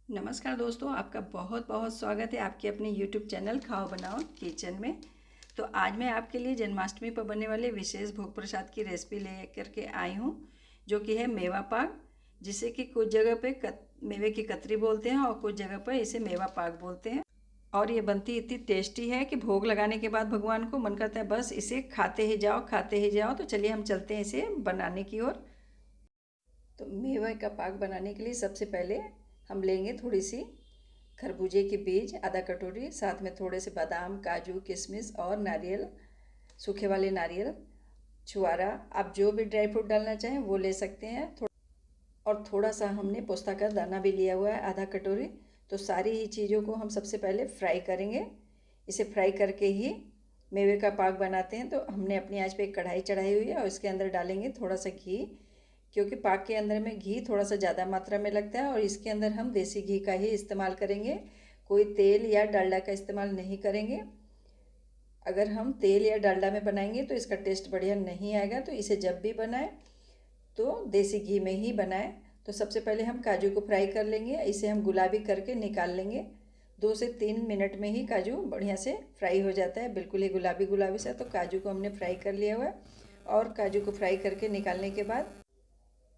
नमस्कार दोस्तों, आपका बहुत बहुत स्वागत है आपके अपने YouTube चैनल खाओ बनाओ किचन में। तो आज मैं आपके लिए जन्माष्टमी पर बनने वाले विशेष भोग प्रसाद की रेसिपी लेकर के आई हूँ, जो कि है मेवा पाक, जिसे कि कुछ जगह पे मेवे की कतरी बोलते हैं और कुछ जगह पर इसे मेवा पाक बोलते हैं। और ये बनती इतनी टेस्टी है कि भोग लगाने के बाद भगवान को मन करता है बस इसे खाते ही जाओ खाते ही जाओ। तो चलिए हम चलते हैं इसे बनाने की ओर। तो मेवे का पाक बनाने के लिए सबसे पहले हम लेंगे थोड़ी सी खरबूजे के बीज, आधा कटोरी, साथ में थोड़े से बादाम, काजू, किशमिश और नारियल, सूखे वाले नारियल, छुआरा, आप जो भी ड्राई फ्रूट डालना चाहें वो ले सकते हैं। और थोड़ा सा हमने पोस्ता का दाना भी लिया हुआ है, आधा कटोरी। तो सारी ही चीज़ों को हम सबसे पहले फ्राई करेंगे। इसे फ्राई करके ही मेवे का पाक बनाते हैं। तो हमने अपनी आंच पे एक कढ़ाई चढ़ाई हुई है और इसके अंदर डालेंगे थोड़ा सा घी, क्योंकि पाक के अंदर में घी थोड़ा सा ज़्यादा मात्रा में लगता है और इसके अंदर हम देसी घी का ही इस्तेमाल करेंगे, कोई तेल या डालडा का इस्तेमाल नहीं करेंगे। अगर हम तेल या डालडा में बनाएंगे तो इसका टेस्ट बढ़िया नहीं आएगा। तो इसे जब भी बनाएं तो देसी घी में ही बनाएं। तो सबसे पहले हम काजू को फ्राई कर लेंगे। इसे हम गुलाबी करके निकाल लेंगे। 2 से 3 मिनट में ही काजू बढ़िया से फ्राई हो जाता है, बिल्कुल ही गुलाबी गुलाबी सा। तो काजू को हमने फ्राई कर लिया हुआ है और काजू को फ्राई करके निकालने के बाद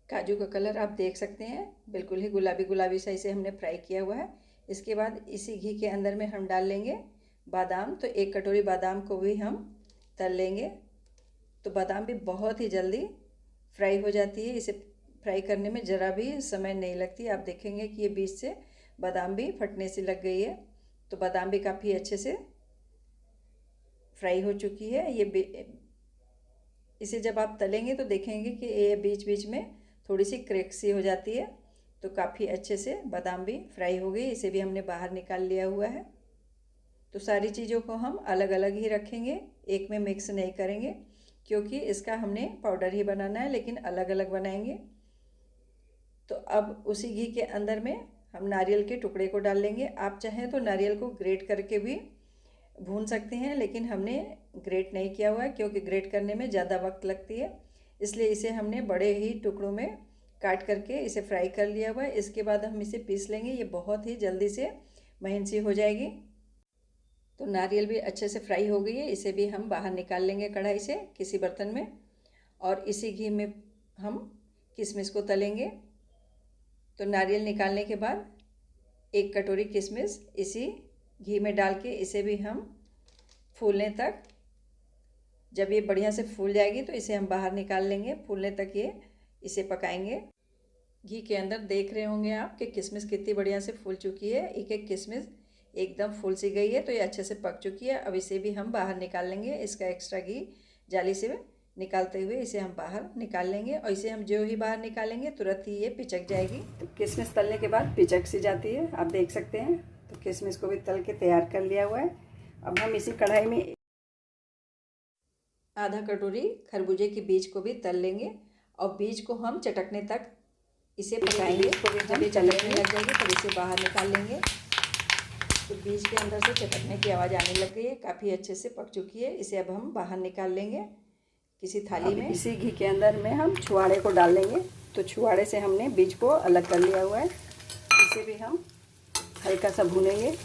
काजू का कलर आप देख सकते हैं, बिल्कुल ही गुलाबी गुलाबी सा इसे हमने फ्राई किया हुआ है। इसके बाद इसी घी के अंदर में हम डाल लेंगे बादाम। तो 1 कटोरी बादाम को भी हम तल लेंगे। तो बादाम भी बहुत ही जल्दी फ्राई हो जाती है, इसे फ्राई करने में ज़रा भी समय नहीं लगती। आप देखेंगे कि ये बीच से बादाम भी फटने से लग गई है। तो बादाम भी काफ़ी अच्छे से फ्राई हो चुकी है। इसे जब आप तलेंगे तो देखेंगे कि ये बीच बीच में थोड़ी सी क्रैक सी हो जाती है। तो काफ़ी अच्छे से बादाम भी फ्राई हो गई, इसे भी हमने बाहर निकाल लिया हुआ है। तो सारी चीज़ों को हम अलग अलग ही रखेंगे, एक में मिक्स नहीं करेंगे, क्योंकि इसका हमने पाउडर ही बनाना है, लेकिन अलग अलग बनाएंगे। तो अब उसी घी के अंदर में हम नारियल के टुकड़े को डाल लेंगे। आप चाहें तो नारियल को ग्रेट करके भी भून सकते हैं, लेकिन हमने ग्रेट नहीं किया हुआ है, क्योंकि ग्रेट करने में ज़्यादा वक्त लगती है। इसलिए इसे हमने बड़े ही टुकड़ों में काट करके इसे फ्राई कर लिया हुआ है। इसके बाद हम इसे पीस लेंगे, ये बहुत ही जल्दी से महीन सी हो जाएगी। तो नारियल भी अच्छे से फ्राई हो गई है, इसे भी हम बाहर निकाल लेंगे कढ़ाई से किसी बर्तन में। और इसी घी में हम किशमिश को तलेंगे। तो नारियल निकालने के बाद 1 कटोरी किशमिश इसी घी में डाल के इसे भी हम फूलने तक, जब ये बढ़िया से फूल जाएगी तो इसे हम बाहर निकाल लेंगे। फूलने तक ये इसे पकाएंगे। घी के अंदर देख रहे होंगे आप कि किशमिश कितनी बढ़िया से फूल चुकी है, एक एक किशमिश एकदम फूल सी गई है। तो ये अच्छे से पक चुकी है। अब इसे भी हम बाहर निकाल लेंगे। इसका एक्स्ट्रा घी जाली से निकालते हुए इसे हम बाहर निकाल लेंगे। और इसे हम जो ही बाहर निकालेंगे तुरंत ही ये पिचक जाएगी। तो किशमिश तलने के बाद पिचक सी जाती है, आप देख सकते हैं। तो किशमिश को भी तल के तैयार कर लिया हुआ है। अब हम इसी कढ़ाई में आधा कटोरी खरबूजे के बीज को भी तल लेंगे और बीज को हम चटकने तक इसे पकाएंगे। जब ये चटकने लग जाएगी तब इसे बाहर निकाल लेंगे। तो बीज के अंदर से चटकने की आवाज़ आने लग गई है, काफ़ी अच्छे से पक चुकी है। इसे अब हम बाहर निकाल लेंगे किसी थाली में। इसी घी के अंदर में हम छुआड़े को डाल लेंगे। तो छुआड़े से हमने बीज को अलग कर लिया हुआ है। इसे भी हम हल्का सा भूनेंगे।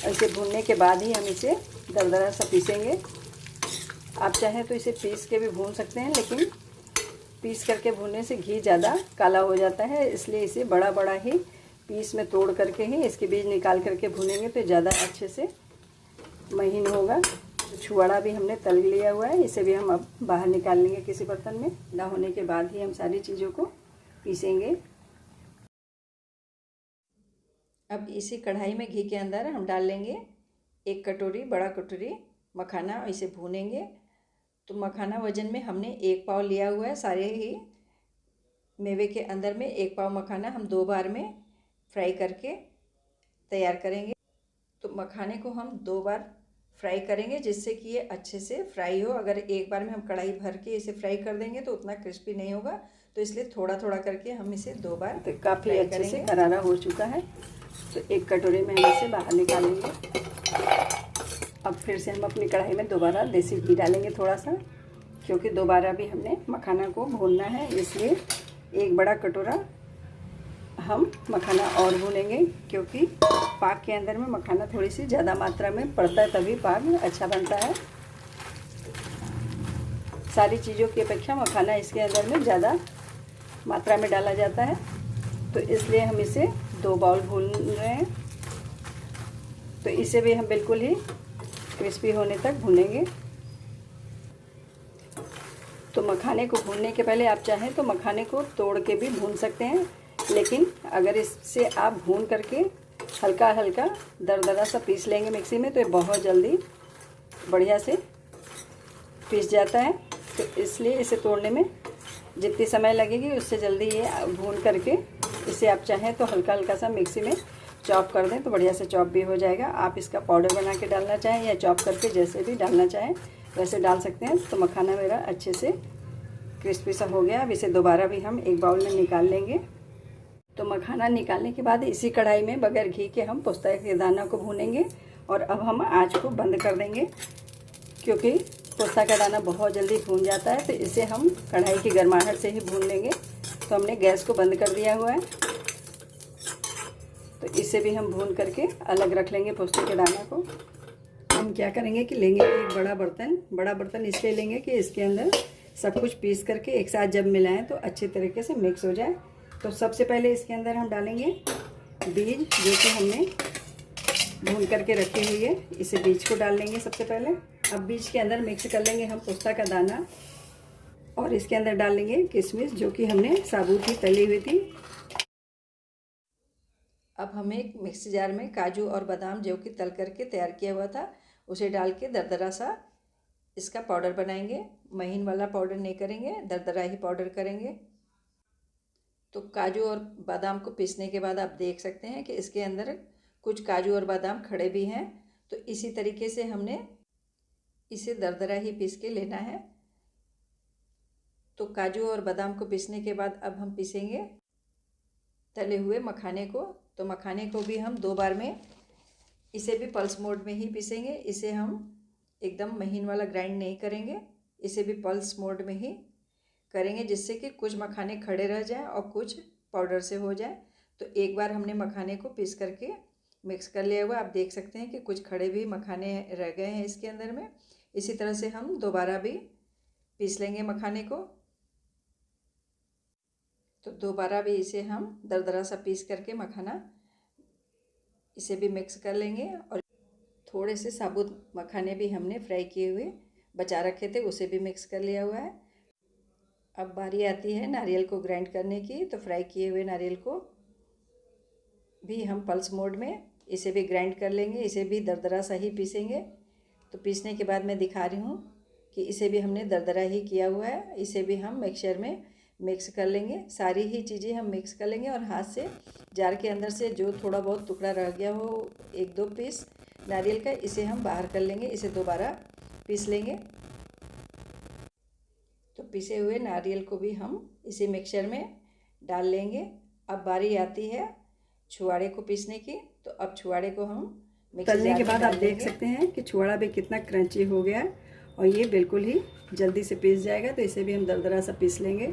इसे भूनने के बाद ही हम इसे दरदरा सा पीसेंगे। आप चाहें तो इसे पीस के भी भून सकते हैं, लेकिन पीस करके भूनने से घी ज़्यादा काला हो जाता है, इसलिए इसे बड़ा बड़ा ही पीस में तोड़ करके ही इसके बीज निकाल करके भूनेंगे तो ज़्यादा अच्छे से महीन होगा। तो छुआड़ा भी हमने तल लिया हुआ है, इसे भी हम अब बाहर निकाल लेंगे किसी बर्तन में। ठंडा होने के बाद ही हम सारी चीज़ों को पीसेंगे। अब इसी कढ़ाई में घी के अंदर हम डाल लेंगे 1 कटोरी, बड़ा कटोरी मखाना, और इसे भूनेंगे। तो मखाना वजन में हमने 1 पाव लिया हुआ है। सारे ही मेवे के अंदर में 1 पाव मखाना हम 2 बार में फ्राई करके तैयार करेंगे। तो मखाने को हम 2 बार फ्राई करेंगे, जिससे कि ये अच्छे से फ्राई हो। अगर एक बार में हम कढ़ाई भर के इसे फ्राई कर देंगे तो उतना क्रिस्पी नहीं होगा। तो इसलिए थोड़ा थोड़ा करके हम इसे 2 बार तो काफ़ी अच्छे से करारा हो चुका है। तो 1 कटोरी में हम इसे बाहर निकालेंगे। अब फिर से हम अपनी कढ़ाई में दोबारा देसी घी डालेंगे थोड़ा सा, क्योंकि दोबारा भी हमने मखाना को भूनना है। इसलिए 1 बड़ा कटोरा हम मखाना और भूनेंगे, क्योंकि पाक के अंदर में मखाना थोड़ी सी ज़्यादा मात्रा में पड़ता है, तभी पाक अच्छा बनता है। सारी चीज़ों की अपेक्षा मखाना इसके अंदर में ज़्यादा मात्रा में डाला जाता है, तो इसलिए हम इसे 2 बाउल भून रहे हैं। तो इसे भी हम बिल्कुल ही क्रिस्पी होने तक भूनेंगे। तो मखाने को भूनने के पहले आप चाहें तो मखाने को तोड़ के भी भून सकते हैं, लेकिन अगर इससे आप भून करके हल्का हल्का दरदरा सा पीस लेंगे मिक्सी में, तो ये बहुत जल्दी बढ़िया से पीस जाता है। तो इसलिए इसे तोड़ने में जितनी समय लगेगी उससे जल्दी ये भून करके इसे आप चाहें तो हल्का हल्का सा मिक्सी में चॉप कर दें, तो बढ़िया से चॉप भी हो जाएगा। आप इसका पाउडर बना के डालना चाहें या चॉप करके जैसे भी डालना चाहें वैसे डाल सकते हैं। तो मखाना मेरा अच्छे से क्रिस्पी सा हो गया। अब इसे दोबारा भी हम एक बाउल में निकाल लेंगे। तो मखाना निकालने के बाद इसी कढ़ाई में बगैर घी के हम पोस्ता के दाना को भूनेंगे। और अब हम आँच को बंद कर देंगे, क्योंकि पोस्ता का दाना बहुत जल्दी भून जाता है, तो इसे हम कढ़ाई की गर्माहट से ही भून लेंगे। तो हमने गैस को बंद कर दिया हुआ है। तो इसे भी हम भून करके अलग रख लेंगे पोस्ते के दाना को। हम क्या करेंगे कि लेंगे एक बड़ा बर्तन इसलिए लेंगे कि इसके अंदर सब कुछ पीस करके एक साथ जब मिलाएं तो अच्छे तरीके से मिक्स हो जाए। तो सबसे पहले इसके अंदर हम डालेंगे बीज, जो कि हमने भून करके रखी हुई है। इसे बीज को डाल लेंगे सबसे पहले। अब बीज के अंदर मिक्स कर लेंगे हम पोस्ता का दाना, और इसके अंदर डाल लेंगे किशमिश, जो कि हमने साबुत ही तली हुई थी। अब हम एक मिक्सी जार में काजू और बादाम, जो कि तल करके तैयार किया हुआ था, उसे डाल के दरदरा सा इसका पाउडर बनाएंगे। महीन वाला पाउडर नहीं करेंगे, दरदरा ही पाउडर करेंगे। तो काजू और बादाम को पीसने के बाद आप देख सकते हैं कि इसके अंदर कुछ काजू और बादाम खड़े भी हैं। तो इसी तरीके से हमने इसे दरदरा ही पीस के लेना है। तो काजू और बादाम को पीसने के बाद अब हम पीसेंगे तले हुए मखाने को। तो मखाने को भी हम 2 बार में, इसे भी पल्स मोड में ही पीसेंगे। इसे हम एकदम महीन वाला ग्राइंड नहीं करेंगे, इसे भी पल्स मोड में ही करेंगे, जिससे कि कुछ मखाने खड़े रह जाएं और कुछ पाउडर से हो जाए। तो एक बार हमने मखाने को पीस करके मिक्स कर लिया हुआ, आप देख सकते हैं कि कुछ खड़े भी मखाने रह गए हैं इसके अंदर में। इसी तरह से हम दोबारा भी पीस लेंगे मखाने को। तो दोबारा भी इसे हम दरदरा सा पीस करके मखाना इसे भी मिक्स कर लेंगे। और थोड़े से साबुत मखाने भी हमने फ्राई किए हुए बचा रखे थे, उसे भी मिक्स कर लिया हुआ है। अब बारी आती है नारियल को ग्राइंड करने की। तो फ्राई किए हुए नारियल को भी हम पल्स मोड में इसे भी ग्राइंड कर लेंगे, इसे भी दरदरा सा ही पीसेंगे। तो पीसने के बाद मैं दिखा रही हूँ कि इसे भी हमने दरदरा ही किया हुआ है। इसे भी हम मिक्सचर में मिक्स कर लेंगे। सारी ही चीज़ें हम मिक्स कर लेंगे और हाथ से जार के अंदर से जो थोड़ा बहुत टुकड़ा रह गया हो, 1-2 पीस नारियल का, इसे हम बाहर कर लेंगे। इसे दोबारा पीस लेंगे। तो पिसे हुए नारियल को भी हम इसी मिक्सचर में डाल लेंगे। अब बारी आती है छुआड़े को पीसने की। तो अब छुआड़े को हम तलने के बाद आप देख सकते हैं कि छुआड़ा भी कितना क्रंची हो गया है और ये बिल्कुल ही जल्दी से पीस जाएगा। तो इसे भी हम दरदरा सा पीस लेंगे।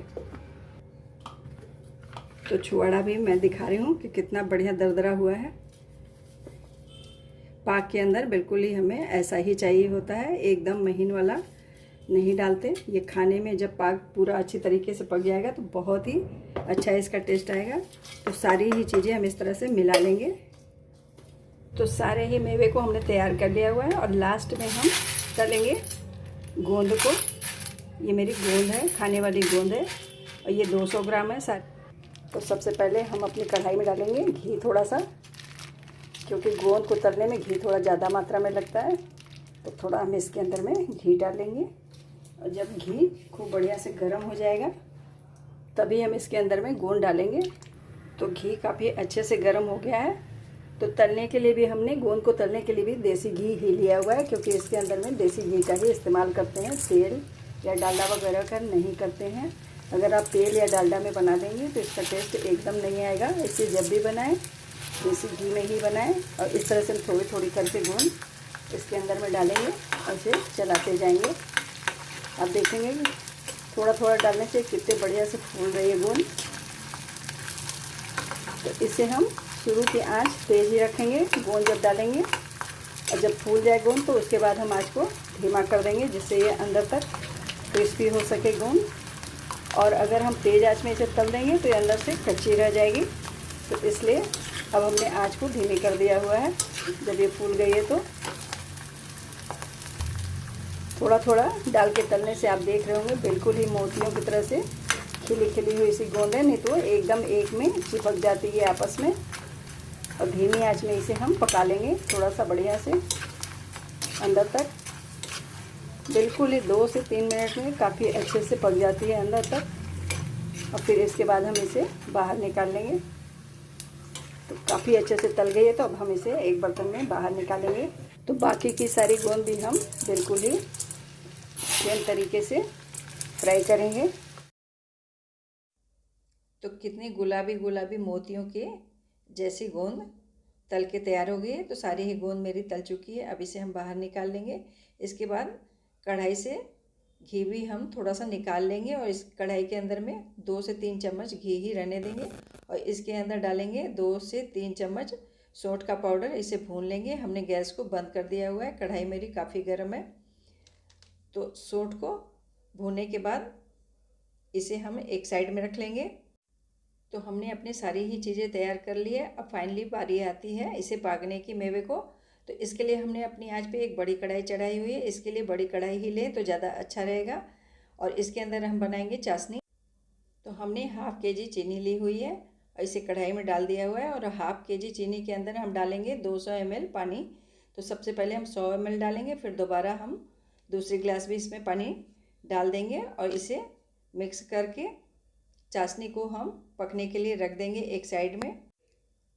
तो छुआड़ा भी मैं दिखा रही हूँ कि कितना बढ़िया दरदरा हुआ है। पाक के अंदर बिल्कुल ही हमें ऐसा ही चाहिए होता है, एकदम महीन वाला नहीं डालते। ये खाने में जब पाक पूरा अच्छी तरीके से पक जाएगा तो बहुत ही अच्छा इसका टेस्ट आएगा। तो सारी ही चीज़ें हम इस तरह से मिला लेंगे। तो सारे ही मेवे को हमने तैयार कर लिया हुआ है और लास्ट में हम तलेंगे गोंद को। ये मेरी गोंद है, खाने वाली गोंद है और ये 200 ग्राम है। तो सबसे पहले हम अपनी कढ़ाई में डालेंगे घी थोड़ा सा, क्योंकि गोंद को तलने में घी थोड़ा ज़्यादा मात्रा में लगता है। तो थोड़ा हम इसके अंदर में घी डालेंगे और जब घी खूब बढ़िया से गर्म हो जाएगा तभी हम इसके अंदर में गोंद डालेंगे। तो घी काफ़ी अच्छे से गर्म हो गया है। तो तलने के लिए भी हमने गोंद को तलने के लिए भी देसी घी ही लिया हुआ है, क्योंकि इसके अंदर में देसी घी का ही इस्तेमाल करते हैं, तेल या डालडा वगैरह का नहीं करते हैं। अगर आप तेल या डालडा में बना देंगे तो इसका टेस्ट एकदम नहीं आएगा। इसलिए जब भी बनाएं देसी घी में ही बनाएं। और इस तरह से हम थोड़ी थोड़ी करके गोंद इसके अंदर में डालेंगे और इसे चलाते जाएंगे। आप देखेंगे कि थोड़ा थोड़ा डालने से कितने बढ़िया से फूल रही है गोंद। तो इसे हम शुरू की आंच तेज़ ही रखेंगे गोंद जब डालेंगे, और जब फूल जाए गोंद तो उसके बाद हम आंच को धीमा कर देंगे, जिससे ये अंदर तक क्रिस्पी हो सके गोंद। और अगर हम तेज़ आंच में इसे तल देंगे तो ये अंदर से कच्ची रह जाएगी। तो इसलिए अब हमने आंच को धीमी कर दिया हुआ है। जब ये फूल गई है तो थोड़ा थोड़ा डाल के तलने से आप देख रहे होंगे बिल्कुल ही मोतियों की तरह से खिली खिली हुई सी गोंद है, नहीं तो एकदम एक में चिपक जाती है आपस में। और धीमी आंच में इसे हम पका लेंगे थोड़ा सा बढ़िया से अंदर तक। बिल्कुल ही 2 से 3 मिनट में काफ़ी अच्छे से पक जाती है अंदर तक। और फिर इसके बाद हम इसे बाहर निकाल लेंगे। तो काफ़ी अच्छे से तल गई है, तो अब हम इसे एक बर्तन में बाहर निकालेंगे। तो बाकी की सारी गोंद भी हम बिल्कुल ही सेम तरीके से फ्राई करेंगे। तो कितनी गुलाबी गुलाबी मोतियों के जैसी गोंद तल के तैयार हो गई है। तो सारी ही गोंद मेरी तल चुकी है। अब इसे हम बाहर निकाल लेंगे। इसके बाद कढ़ाई से घी भी हम थोड़ा सा निकाल लेंगे और इस कढ़ाई के अंदर में 2 से 3 चम्मच घी ही रहने देंगे। और इसके अंदर डालेंगे 2 से 3 चम्मच सौंठ का पाउडर। इसे भून लेंगे। हमने गैस को बंद कर दिया हुआ है, कढ़ाई मेरी काफ़ी गर्म है। तो सौंठ को भूनने के बाद इसे हम एक साइड में रख लेंगे। तो हमने अपनी सारी ही चीज़ें तैयार कर ली है। अब फाइनली बारी आती है इसे पाकने की, मेवे को। तो इसके लिए हमने अपनी आंच पे एक बड़ी कढ़ाई चढ़ाई हुई है। इसके लिए बड़ी कढ़ाई ही लें तो ज़्यादा अच्छा रहेगा। और इसके अंदर हम बनाएंगे चाशनी। तो हमने हाफ़ केजी चीनी ली हुई है और इसे कढ़ाई में डाल दिया हुआ है। और हाफ़ केजी चीनी के अंदर हम डालेंगे 200 ml पानी। तो सबसे पहले हम 100 ml डालेंगे, फिर दोबारा हम दूसरी गिलास भी इसमें पानी डाल देंगे और इसे मिक्स करके चाशनी को हम पकने के लिए रख देंगे एक साइड में।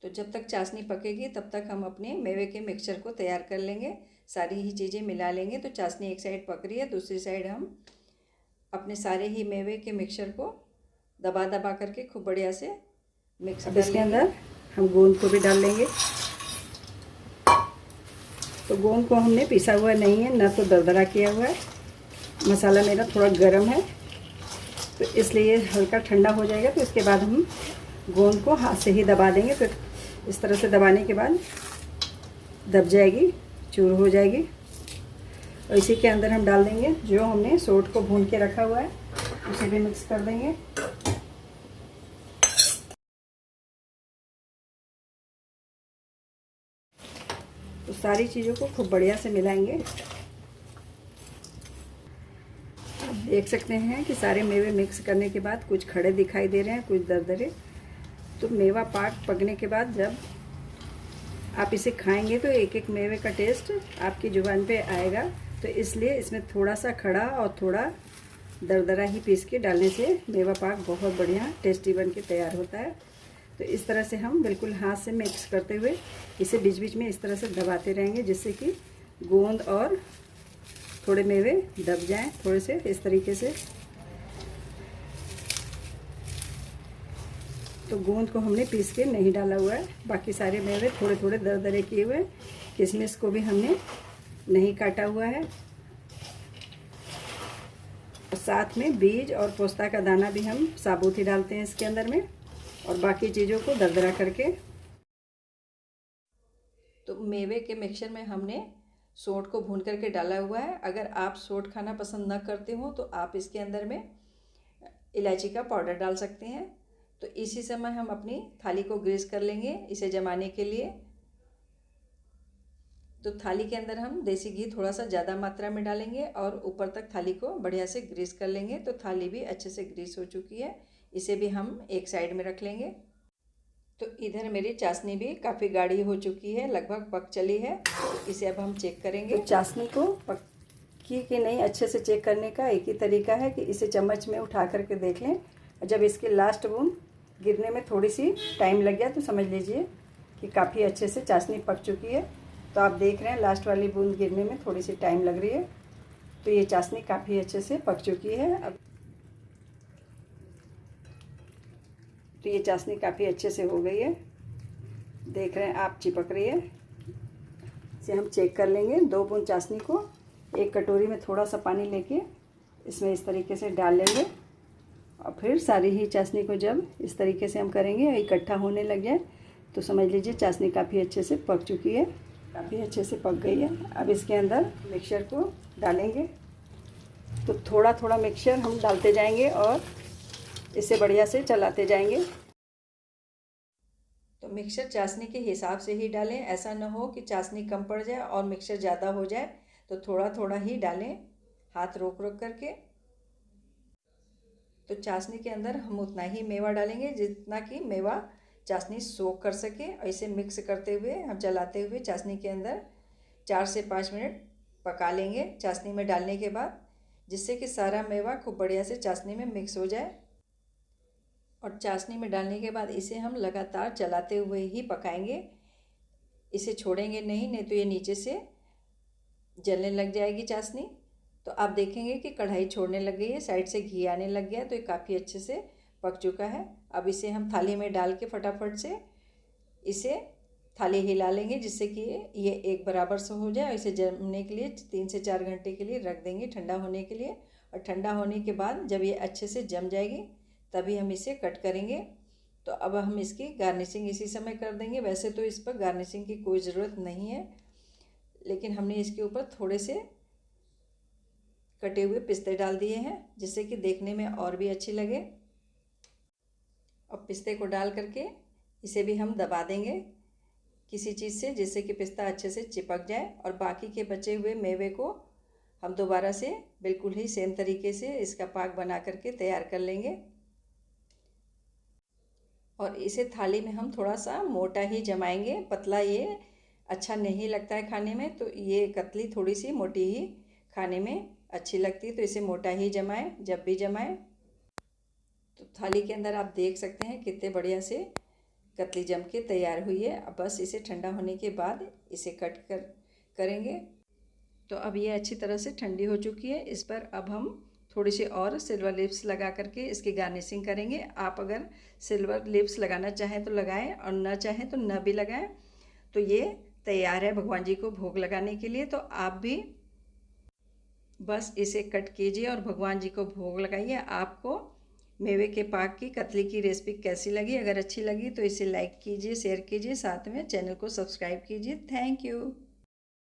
तो जब तक चाशनी पकेगी तब तक हम अपने मेवे के मिक्सचर को तैयार कर लेंगे। सारी ही चीज़ें मिला लेंगे। तो चाशनी एक साइड पक रही है, दूसरी साइड हम अपने सारे ही मेवे के मिक्सचर को दबा दबा करके खूब बढ़िया से मिक्स कर लेंगे। इसके अंदर हम गोंद को भी डाल लेंगे। तो गोंद को हमने पिसा हुआ नहीं है, ना तो दरदरा किया हुआ है। मसाला मेरा थोड़ा गर्म है, तो इसलिए हल्का ठंडा हो जाएगा। तो इसके बाद हम गोंद को हाथ से ही दबा देंगे। फिर इस तरह से दबाने के बाद दब जाएगी, चूर हो जाएगी। और इसी के अंदर हम डाल देंगे जो हमने सौंठ को भून के रखा हुआ है, उसे भी मिक्स कर देंगे। तो सारी चीज़ों को खूब बढ़िया से मिलाएंगे। देख सकते हैं कि सारे मेवे मिक्स करने के बाद कुछ खड़े दिखाई दे रहे हैं, कुछ दरदरे। तो मेवा पाक पकने के बाद जब आप इसे खाएंगे तो एक एक मेवे का टेस्ट आपकी जुबान पे आएगा। तो इसलिए इसमें थोड़ा सा खड़ा और थोड़ा दरदरा ही पीस के डालने से मेवा पाक बहुत बढ़िया टेस्टी बन के तैयार होता है। तो इस तरह से हम बिल्कुल हाथ से मिक्स करते हुए इसे बीच बीच में इस तरह से दबाते रहेंगे, जिससे कि गोंद और थोड़े मेवे दब जाएं थोड़े से, इस तरीके से। तो गोंद को हमने पीस के नहीं डाला हुआ है, बाकी सारे मेवे थोड़े थोड़े दरदरे किए हुए। किशमिश को भी हमने नहीं काटा हुआ है। और साथ में बीज और पोस्ता का दाना भी हम साबुत ही डालते हैं इसके अंदर में, और बाकी चीज़ों को दरदरा करके। तो मेवे के मिक्सचर में हमने सौंठ को भून करके डाला हुआ है। अगर आप सौंठ खाना पसंद न करते हो तो आप इसके अंदर में इलायची का पाउडर डाल सकते हैं। तो इसी समय हम अपनी थाली को ग्रीस कर लेंगे इसे जमाने के लिए। तो थाली के अंदर हम देसी घी थोड़ा सा ज़्यादा मात्रा में डालेंगे और ऊपर तक थाली को बढ़िया से ग्रीस कर लेंगे। तो थाली भी अच्छे से ग्रीस हो चुकी है, इसे भी हम एक साइड में रख लेंगे। तो इधर मेरी चाशनी भी काफ़ी गाढ़ी हो चुकी है, लगभग पक चली है। तो इसे अब हम चेक करेंगे। तो चाशनी को पक्की कि नहीं अच्छे से चेक करने का एक ही तरीका है कि इसे चम्मच में उठा करके देख लें। जब इसके लास्ट बूंद गिरने में थोड़ी सी टाइम लग गया तो समझ लीजिए कि काफ़ी अच्छे से चाशनी पक चुकी है। तो आप देख रहे हैं लास्ट वाली बूंद गिरने में थोड़ी सी टाइम लग रही है। तो ये चाशनी काफ़ी अच्छे से पक चुकी है। अब तो ये चाशनी काफ़ी अच्छे से हो गई है, देख रहे हैं आप, चिपक रही है। इसे हम चेक कर लेंगे। 2 बूंद चाशनी को एक कटोरी में थोड़ा सा पानी लेके इसमें इस तरीके से डाल लेंगे और फिर सारी ही चाशनी को जब इस तरीके से हम करेंगे इकट्ठा होने लग जाए तो समझ लीजिए चाशनी काफ़ी अच्छे से पक चुकी है, काफ़ी अच्छे से पक गई है। अब इसके अंदर मिक्सचर को डालेंगे। तो थोड़ा थोड़ा मिक्सचर हम डालते जाएंगे और इसे बढ़िया से चलाते जाएंगे। तो मिक्सचर चाशनी के हिसाब से ही डालें, ऐसा ना हो कि चाशनी कम पड़ जाए और मिक्सचर ज़्यादा हो जाए। तो थोड़ा थोड़ा ही डालें, हाथ रोक रोक करके। तो चाशनी के अंदर हम उतना ही मेवा डालेंगे जितना कि मेवा चाशनी सोख कर सके। ऐसे मिक्स करते हुए हम चलाते हुए चाशनी के अंदर 4 से 5 मिनट पका लेंगे चाशनी में डालने के बाद, जिससे कि सारा मेवा खूब बढ़िया से चाशनी में मिक्स हो जाए। और चाशनी में डालने के बाद इसे हम लगातार चलाते हुए ही पकाएंगे, इसे छोड़ेंगे नहीं, नहीं तो ये नीचे से जलने लग जाएगी चाशनी। तो आप देखेंगे कि कढ़ाई छोड़ने लग गई है, साइड से घी आने लग गया, तो ये काफ़ी अच्छे से पक चुका है। अब इसे हम थाली में डाल के फटाफट से इसे थाली हिला लेंगे, जिससे कि ये एक बराबर से हो जाए। इसे जमने के लिए 3 से 4 घंटे के लिए रख देंगे ठंडा होने के लिए। और ठंडा होने के बाद जब ये अच्छे से जम जाएगी तभी हम इसे कट करेंगे। तो अब हम इसकी गार्निशिंग इसी समय कर देंगे। वैसे तो इस पर गार्निशिंग की कोई ज़रूरत नहीं है, लेकिन हमने इसके ऊपर थोड़े से कटे हुए पिस्ते डाल दिए हैं, जिससे कि देखने में और भी अच्छी लगे। और पिस्ते को डाल करके इसे भी हम दबा देंगे किसी चीज़ से, जिससे कि पिस्ता अच्छे से चिपक जाए। और बाकी के बचे हुए मेवे को हम दोबारा से बिल्कुल ही सेम तरीके से इसका पाक बना करके तैयार कर लेंगे। और इसे थाली में हम थोड़ा सा मोटा ही जमाएंगे, पतला ये अच्छा नहीं लगता है खाने में। तो ये कतली थोड़ी सी मोटी ही खाने में अच्छी लगती है, तो इसे मोटा ही जमाएं जब भी जमाएं। तो थाली के अंदर आप देख सकते हैं कितने बढ़िया से कतली जम के तैयार हुई है। अब बस इसे ठंडा होने के बाद इसे करेंगे। तो अब ये अच्छी तरह से ठंडी हो चुकी है। इस पर अब हम थोड़ी सी और सिल्वर लिप्स लगा करके इसकी गार्निशिंग करेंगे। आप अगर सिल्वर लिप्स लगाना चाहें तो लगाएं और न चाहें तो न भी लगाएं। तो ये तैयार है भगवान जी को भोग लगाने के लिए। तो आप भी बस इसे कट कीजिए और भगवान जी को भोग लगाइए। आपको मेवे के पाक की कतली की रेसिपी कैसी लगी? अगर अच्छी लगी तो इसे लाइक कीजिए, शेयर कीजिए, साथ में चैनल को सब्सक्राइब कीजिए। Thank you.